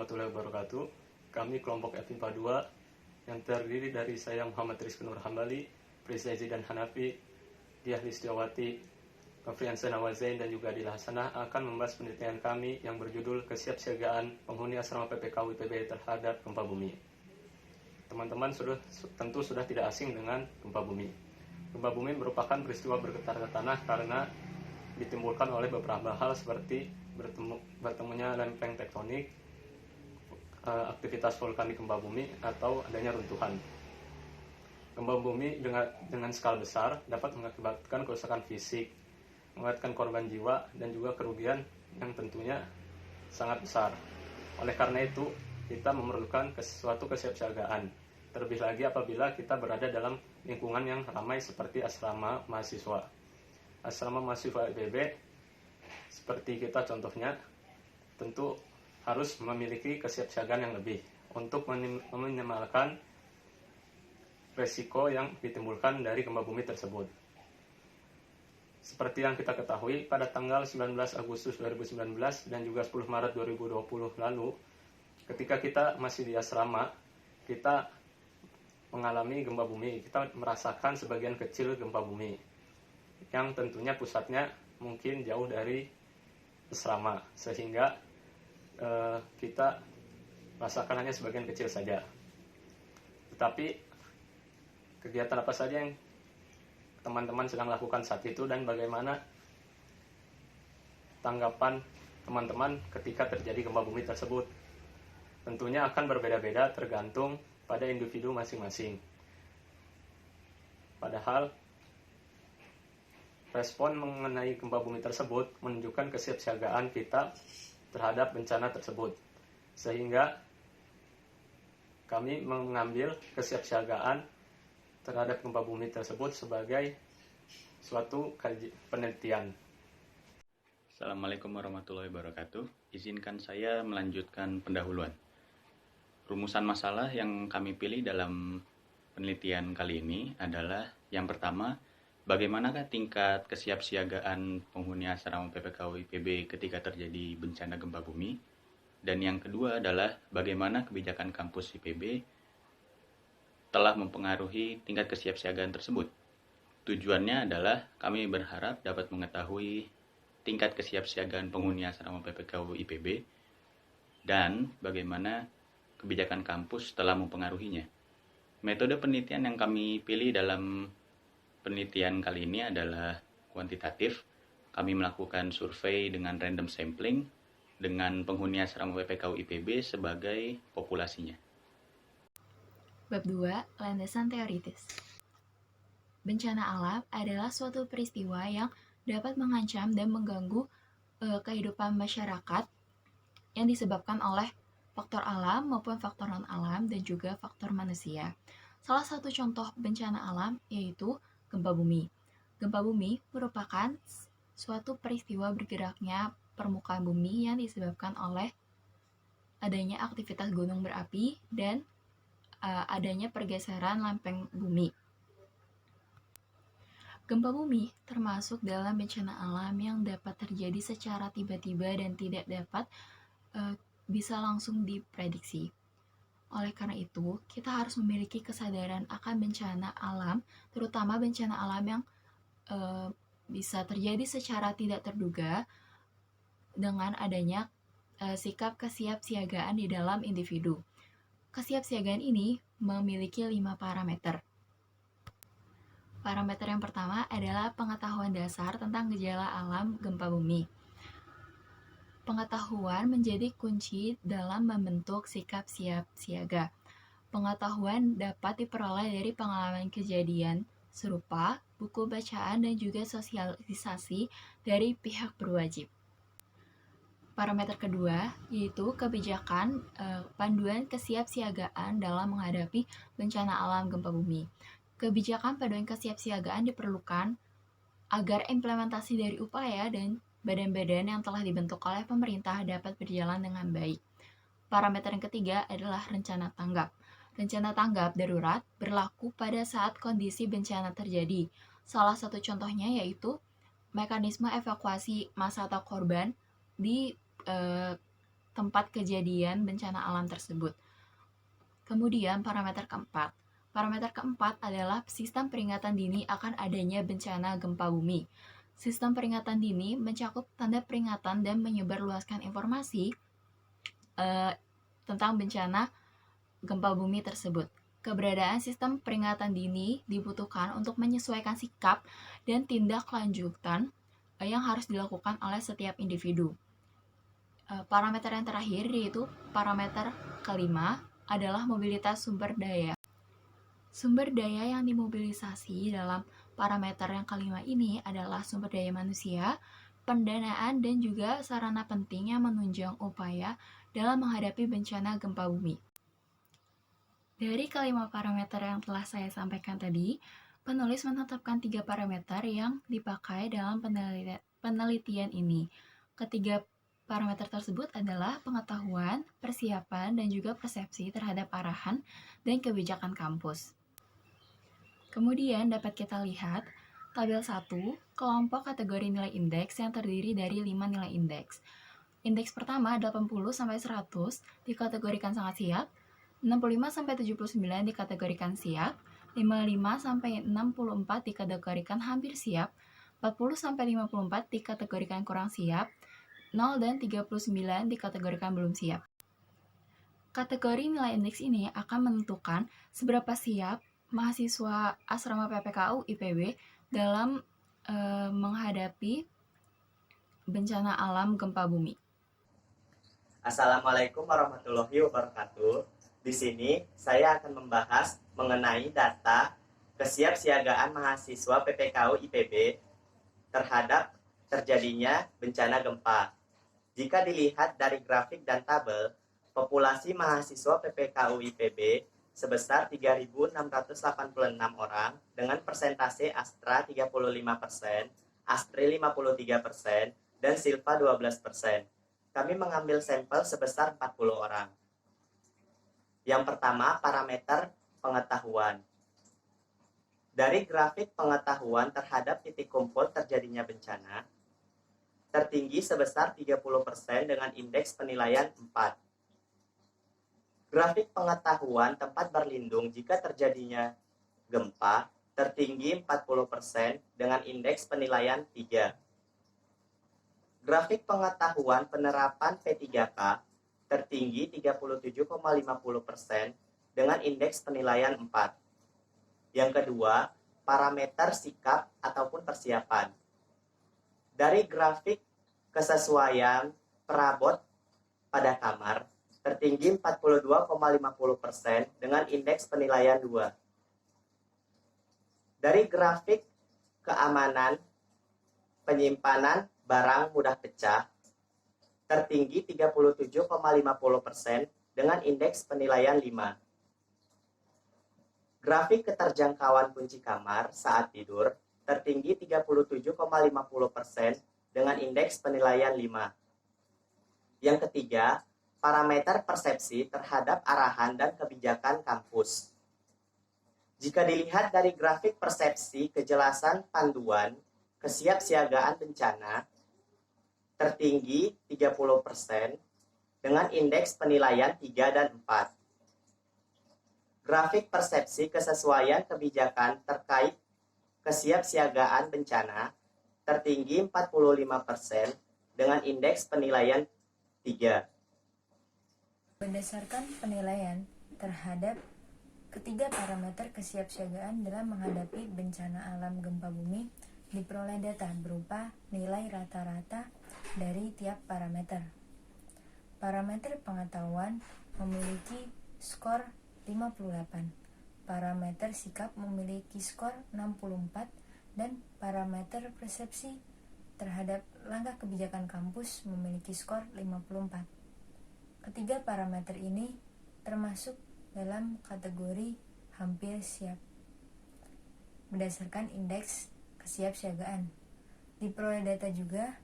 warahmatullahi wabarakatuh. Kami kelompok FIPA 2 yang terdiri dari saya Muhammad Rizky Nur Hambali, Prizai Zidan Hanafi, Diah Listiawati, Nofriansyah Nawazain, dan juga Adila Hasanah akan membahas penelitian kami yang berjudul Kesiapsiagaan Penghuni Asrama PPK WIPB terhadap gempa bumi. Teman-teman tentu sudah tidak asing dengan gempa bumi. Gempa bumi merupakan peristiwa bergetarnya tanah karena ditimbulkan oleh beberapa hal seperti bertemunya lempeng tektonik, aktivitas vulkanik gempa bumi, atau adanya runtuhan. Gempa bumi dengan skala besar dapat mengakibatkan kerusakan fisik, mengakibatkan korban jiwa, dan juga kerugian yang tentunya sangat besar. Oleh karena itu, kita memerlukan suatu kesiapsiagaan. Terlebih lagi apabila kita berada dalam lingkungan yang ramai seperti asrama mahasiswa. Asrama mahasiswa IPB, seperti kita contohnya, tentu harus memiliki kesiapsiagaan yang lebih untuk meminimalkan resiko yang ditimbulkan dari gempa bumi tersebut. Seperti yang kita ketahui, pada tanggal 19 Agustus 2019 dan juga 10 Maret 2020 lalu, ketika kita masih di asrama, kita mengalami gempa bumi. Kita merasakan sebagian kecil gempa bumi, yang tentunya pusatnya mungkin jauh dari asrama, sehingga kita rasakan hanya sebagian kecil saja. Tetapi kegiatan apa saja yang teman-teman sedang lakukan saat itu, dan bagaimana tanggapan teman-teman ketika terjadi gempa bumi tersebut? Tentunya akan berbeda-beda tergantung pada individu masing-masing. Padahal respon mengenai gempa bumi tersebut menunjukkan kesiapsiagaan kita terhadap bencana tersebut. Sehingga kami mengambil kesiapsiagaan terhadap gempa bumi tersebut sebagai suatu penelitian. Assalamualaikum warahmatullahi wabarakatuh. Izinkan saya melanjutkan pendahuluan. Rumusan masalah yang kami pilih dalam penelitian kali ini adalah yang pertama, bagaimanakah tingkat kesiapsiagaan penghuni asrama PPK WIPB ketika terjadi bencana gempa bumi? Dan yang kedua adalah bagaimana kebijakan kampus IPB telah mempengaruhi tingkat kesiapsiagaan tersebut. Tujuannya adalah kami berharap dapat mengetahui tingkat kesiapsiagaan penghuni asrama PPK WIPB dan bagaimana kebijakan kampus telah mempengaruhinya. Metode penelitian yang kami pilih dalam penelitian kali ini adalah kuantitatif. Kami melakukan survei dengan random sampling dengan penghuni asrama PPK WIPB sebagai populasinya. Bab 2. Landasan teoritis. Bencana alam adalah suatu peristiwa yang dapat mengancam dan mengganggu kehidupan masyarakat yang disebabkan oleh faktor alam maupun faktor non-alam dan juga faktor manusia. Salah satu contoh bencana alam yaitu gempa bumi. Gempa bumi merupakan suatu peristiwa bergeraknya permukaan bumi yang disebabkan oleh adanya aktivitas gunung berapi dan adanya pergeseran lempeng bumi. Gempa bumi termasuk dalam bencana alam yang dapat terjadi secara tiba-tiba dan tidak dapat bisa langsung diprediksi. Oleh karena itu, kita harus memiliki kesadaran akan bencana alam, terutama bencana alam yang bisa terjadi secara tidak terduga dengan adanya sikap kesiapsiagaan di dalam individu. Kesiapsiagaan ini memiliki 5 parameter. Parameter yang pertama adalah pengetahuan dasar tentang gejala alam gempa bumi. Pengetahuan menjadi kunci dalam membentuk sikap siap siaga. Pengetahuan dapat diperoleh dari pengalaman kejadian serupa, buku bacaan, dan juga sosialisasi dari pihak berwajib. Parameter kedua yaitu kebijakan panduan kesiapsiagaan dalam menghadapi bencana alam gempa bumi. Kebijakan panduan kesiapsiagaan diperlukan agar implementasi dari upaya dan badan-badan yang telah dibentuk oleh pemerintah dapat berjalan dengan baik. Parameter yang ketiga adalah rencana tanggap. Rencana tanggap darurat berlaku pada saat kondisi bencana terjadi. Salah satu contohnya yaitu mekanisme evakuasi massa atau korban di tempat kejadian bencana alam tersebut. Kemudian parameter keempat. Parameter keempat adalah sistem peringatan dini akan adanya bencana gempa bumi. Sistem peringatan dini mencakup tanda peringatan dan menyebarluaskan informasi tentang bencana gempa bumi tersebut. Keberadaan sistem peringatan dini dibutuhkan untuk menyesuaikan sikap dan tindak lanjutan yang harus dilakukan oleh setiap individu. Parameter yang terakhir yaitu parameter kelima adalah mobilitas sumber daya. Sumber daya yang dimobilisasi dalam parameter yang kelima ini adalah sumber daya manusia, pendanaan, dan juga sarana penting yang menunjang upaya dalam menghadapi bencana gempa bumi. Dari kelima parameter yang telah saya sampaikan tadi, penulis menetapkan 3 parameter yang dipakai dalam penelitian ini. Ketiga parameter tersebut adalah pengetahuan, persiapan, dan juga persepsi terhadap arahan dan kebijakan kampus. Kemudian dapat kita lihat tabel 1, kelompok kategori nilai indeks yang terdiri dari 5 nilai indeks. Indeks pertama 80-100 dikategorikan sangat siap, 65-79 dikategorikan siap, 55-64 dikategorikan hampir siap, 40-54 dikategorikan kurang siap, 0 dan 39 dikategorikan belum siap. Kategori nilai indeks ini akan menentukan seberapa siap mahasiswa asrama PPKU IPB dalam menghadapi bencana alam gempa bumi. Assalamualaikum warahmatullahi wabarakatuh. Di sini saya akan membahas mengenai data kesiapsiagaan mahasiswa PPKU IPB terhadap terjadinya bencana gempa. Jika dilihat dari grafik dan tabel, populasi mahasiswa PPKU IPB sebesar 3.686 orang dengan persentase Astra 35%, Astri 53%, dan Silva 12%. Kami mengambil sampel sebesar 40 orang. Yang pertama, parameter pengetahuan. Dari grafik pengetahuan terhadap titik kumpul terjadinya bencana, tertinggi sebesar 30% dengan indeks penilaian 4. Grafik pengetahuan tempat berlindung jika terjadinya gempa, tertinggi 40% dengan indeks penilaian 3. Grafik pengetahuan penerapan P3K tertinggi 37,50% dengan indeks penilaian 4. Yang kedua, parameter sikap ataupun persiapan. Dari grafik kesesuaian perabot pada kamar, tertinggi 42,50% dengan indeks penilaian 2. Dari grafik keamanan penyimpanan barang mudah pecah, tertinggi 37,50% dengan indeks penilaian 5. Grafik keterjangkauan kunci kamar saat tidur, tertinggi 37,50% dengan indeks penilaian 5. Yang ketiga, parameter persepsi terhadap arahan dan kebijakan kampus. Jika dilihat dari grafik persepsi kejelasan panduan kesiapsiagaan bencana, tertinggi 30% dengan indeks penilaian 3 dan 4. Grafik persepsi kesesuaian kebijakan terkait kesiapsiagaan bencana, tertinggi 45% dengan indeks penilaian 3. Berdasarkan penilaian terhadap ketiga parameter kesiapsiagaan dalam menghadapi bencana alam gempa bumi, diperoleh data berupa nilai rata-rata dari tiap parameter. Parameter pengetahuan memiliki skor 58, parameter sikap memiliki skor 64, dan parameter persepsi terhadap langkah kebijakan kampus memiliki skor 54. Ketiga parameter ini termasuk dalam kategori hampir siap. Berdasarkan indeks kesiapsiagaan, diperoleh data juga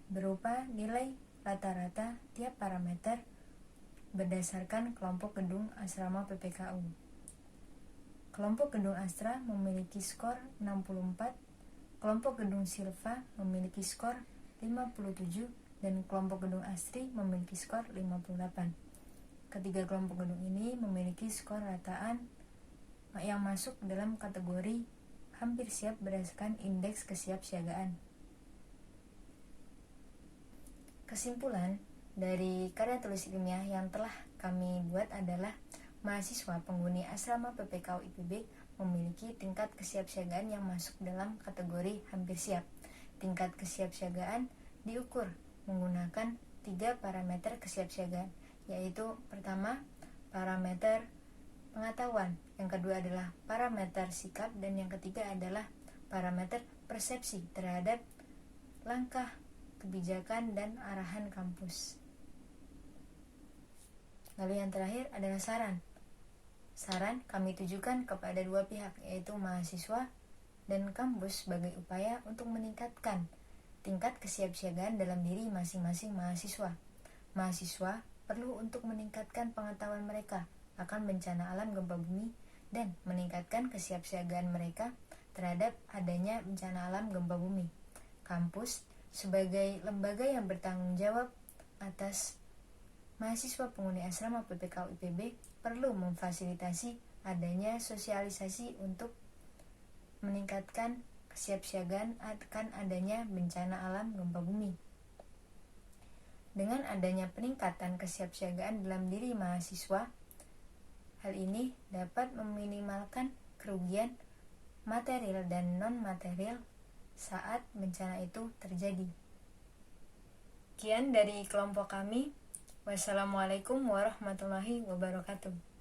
berupa nilai rata-rata tiap parameter berdasarkan kelompok gedung asrama PPKU. Kelompok gedung Astra memiliki skor 64, kelompok gedung Silva memiliki skor 57, dan kelompok gedung ASRI memiliki skor 58. Ketiga kelompok gedung ini memiliki skor rataan yang masuk dalam kategori hampir siap berdasarkan indeks kesiapsiagaan. Kesimpulan dari karya tulis ilmiah yang telah kami buat adalah mahasiswa penghuni asrama PPKU IPB memiliki tingkat kesiapsiagaan yang masuk dalam kategori hampir siap. Tingkat kesiapsiagaan diukur menggunakan 3 parameter kesiapsiagaan, yaitu pertama, parameter pengetahuan, yang kedua adalah parameter sikap, dan yang ketiga adalah parameter persepsi terhadap langkah, kebijakan, dan arahan kampus. Lalu yang terakhir adalah saran. Saran kami tujukan kepada 2 pihak, yaitu mahasiswa dan kampus sebagai upaya untuk meningkatkan tingkat kesiapsiagaan dalam diri masing-masing mahasiswa. Mahasiswa perlu untuk meningkatkan pengetahuan mereka akan bencana alam gempa bumi dan meningkatkan kesiapsiagaan mereka terhadap adanya bencana alam gempa bumi. Kampus sebagai lembaga yang bertanggung jawab atas mahasiswa penghuni asrama PPKU IPB perlu memfasilitasi adanya sosialisasi untuk meningkatkan kesiapsiagaan akan adanya bencana alam gempa bumi. Dengan adanya peningkatan kesiapsiagaan dalam diri mahasiswa, hal ini dapat meminimalkan kerugian material dan non-material saat bencana itu terjadi. Sekian dari kelompok kami. Wassalamualaikum warahmatullahi wabarakatuh.